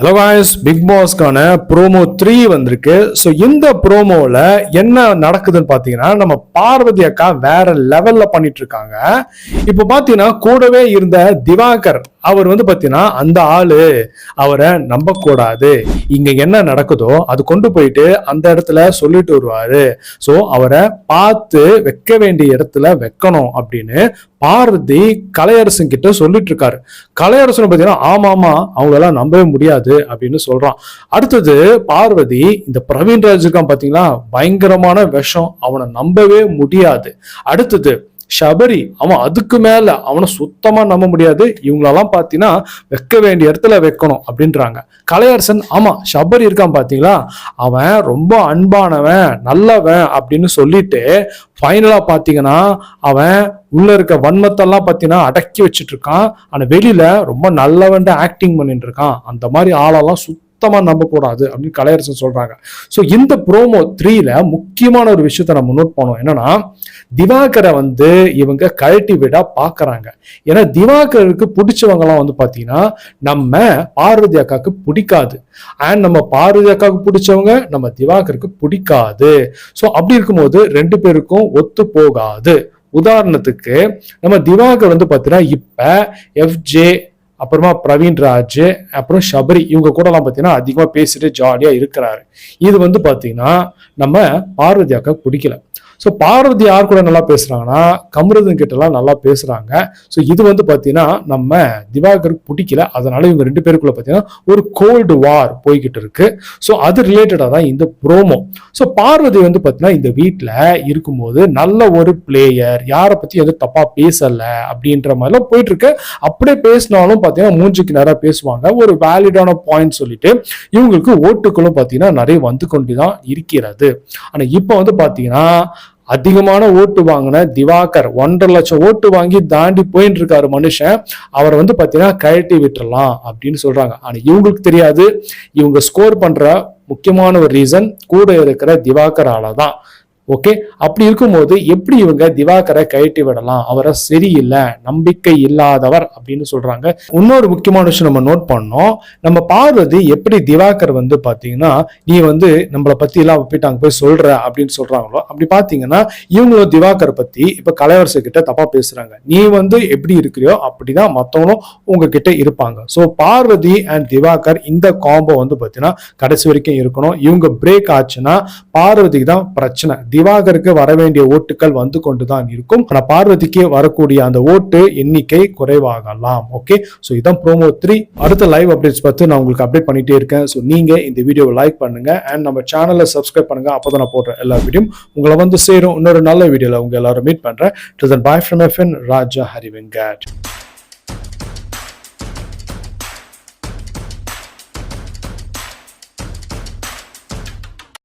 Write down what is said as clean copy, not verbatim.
Hello guys, big பாஸ்க்கான promo 3 வந்திருக்கு. So இந்த ப்ரோமோவில் என்ன நடக்குதுன்னு பார்த்தீங்கன்னா, நம்ம பார்வதி அக்கா வேற லெவல்ல பண்ணிட்டு இருக்காங்க. இப்போ பார்த்தீங்கன்னா கூடவே இருந்த திவாகர் அவர் பார்த்தீங்கன்னா அந்த ஆளு அவரை நம்பக்கூடாது, இங்க என்ன நடக்குதோ அது கொண்டு போயிட்டு அந்த இடத்துல சொல்லிட்டு வருவாரு. ஸோ அவரை பார்த்து வைக்க வேண்டிய இடத்துல வைக்கணும் அப்படின்னு பார்வதி கலையரசன் கிட்ட சொல்லிட்டு இருக்காரு. கலையரசன் பார்த்தீங்கன்னா ஆமாமா அவங்களெல்லாம் நம்பவே முடியாது அப்படின்னு சொல்றான். அடுத்தது பார்வதி இந்த பிரவீன்ராஜ் இருக்கான் பாத்தீங்களா, பயங்கரமான விஷம், அவனை நம்பவே முடியாது. அடுத்தது ஷபரி, அவன் அதுக்கு மேல அவனை சுத்தமா நம்ப முடியாது, இவங்களெல்லாம் பாத்தீங்கன்னா வைக்க வேண்டிய இடத்துல வைக்கணும் அப்படின்றாங்க. கலையரசன் ஆமா ஷபரி இருக்கான் பாத்தீங்களா, அவன் ரொம்ப அன்பானவன் நல்லவன் அப்படின்னு சொல்லிட்டு ஃபைனலா பாத்தீங்கன்னா அவன் உள்ள இருக்க வன்மத்தெல்லாம் பாத்தீங்கன்னா அடக்கி வச்சுட்டு இருக்கான். ஆனா வெளியில ரொம்ப நல்லவன் ஆக்டிங் பண்ணிட்டு இருக்கான். அந்த மாதிரி ஆளெல்லாம் சுத்தமா நம்ப கூடாது அப்படின்னு கலையரசன் சொல்றாங்க. ஸோ இந்த ப்ரோமோ 3ல முக்கியமான ஒரு விஷயத்த நம்ம நோட் பண்ணோம். என்னன்னா திவாகரை இவங்க கழட்டி விட பாக்குறாங்க. ஏன்னா திவாகருக்கு பிடிச்சவங்க எல்லாம் பாத்தீங்கன்னா நம்ம பார்வதி அக்காவுக்கு பிடிக்காது, அண்ட் நம்ம பார்வதி அக்காவுக்கு பிடிச்சவங்க நம்ம திவாகருக்கு பிடிக்காது. ஸோ அப்படி இருக்கும்போது ரெண்டு பேருக்கும் ஒத்து போகாது. உதாரணத்துக்கு நம்ம திவாகர் பாத்தீங்கன்னா இப்ப எஃப்ஜே, அப்புறமா பிரவீன்ராஜ், அப்புறம் ஷபரி, இவங்க கூட எல்லாம் பாத்தீங்கன்னா அதிகமா பேசிட்டு ஜாலியா இருக்கிறாரு. இது பாத்தீங்கன்னா நம்ம பார்வதி அக்கா பிடிக்கல. ஸோ பார்வதி யார் கூட நல்லா பேசுறாங்கன்னா கமருதன் கிட்ட எல்லாம் நல்லா பேசுறாங்க. ஸோ இது பாத்தீங்கன்னா நம்ம திவாகருக்கு பிடிக்கல. அதனால இவங்க ரெண்டு பேருக்குள்ள பாத்தீங்கன்னா ஒரு கோல்டு வார் போய்கிட்டு இருக்கு. ஸோ அது ரிலேட்டடா தான் இந்த ப்ரோமோ. ஸோ பார்வதி பாத்தீங்கன்னா இந்த வீட்டுல இருக்கும்போது நல்ல ஒரு பிளேயர், யாரை பத்தி எதுவும் தப்பா பேசல அப்படின்ற மாதிரிலாம் போயிட்டு இருக்கு. அப்படியே பேசினாலும் பாத்தீங்கன்னா மூஞ்சுக்கு நேரம் பேசுவாங்க, ஒரு வேலிடான பாயிண்ட் சொல்லிட்டு இவங்களுக்கு ஓட்டுகளும் பாத்தீங்கன்னா நிறைய வந்து கொண்டுதான் இருக்கிறது. ஆனா இப்ப பாத்தீங்கன்னா அதிகமான ஓட்டு வாங்கின திவாகர் 1.5 லட்சம் ஓட்டு வாங்கி தாண்டி போயிட்டு இருக்காரு மனுஷன். அவரை பாத்தீங்கன்னா கழட்டி விட்டுறலாம் அப்படின்னு சொல்றாங்க. ஆனா இவங்களுக்கு தெரியாது, இவங்க ஸ்கோர் பண்ற முக்கியமான ஒரு ரீசன் கூட இருக்கிற திவாகரால தான். ஓகே, அப்படி இருக்கும்போது எப்படி இவங்க திவாகரை கழட்டி விடலாம், அவரை சரியில்லை, நம்பிக்கை இல்லாதவர் அப்படின்னு சொல்றாங்க. இன்னொரு முக்கியமான விஷயம் நம்ம நோட் பண்ணோம், நம்ம பார்வதி எப்படி திவாகர் பாத்தீங்கன்னா நீ நம்மளை பத்தி எல்லாம் போயிட்டு அங்க போய் சொல்ற அப்படின்னு சொல்றாங்களோ, அப்படி பாத்தீங்கன்னா இவங்களும் திவாகரை பத்தி இப்ப கலைவரசு கிட்ட தப்பா பேசுறாங்க. நீ எப்படி இருக்கிறியோ அப்படிதான் மத்தவங்களும் உங்ககிட்ட இருப்பாங்க. ஸோ பார்வதி அண்ட் திவாகர் இந்த காம்போ பாத்தீங்கன்னா கடைசி வரைக்கும் இருக்கணும். இவங்க பிரேக் ஆச்சுன்னா பார்வதிக்கு தான் பிரச்சனை. திவாகருக்கு வர வேண்டிய ஓட்டுகள் கொண்டுதான் இருக்கும். ஆனா பார்வதிக்கு வரக்கூடிய அந்த ஓட்டு எண்ணிக்கை குறைவாகலாம். ஓகே, சோ இதான் ப்ரோமோ 3. அடுத்த லைவ் அப்டேட்ஸ் பத்தி நான் உங்களுக்கு அப்டேட் பண்ணிட்டே இருக்கேன். சோ நீங்க இந்த வீடியோவை லைக் பண்ணுங்க அண்ட் நம்ம சேனலை சப்ஸ்கிரைப் பண்ணுங்க. அப்பதான் நான் போடுற எல்லா வீடியோ உங்களை சேரும். இன்னொரு நல்ல வீடியோல உங்க எல்லாரும் மீட் பண்றேன். Bye from FN Raja Harivengat.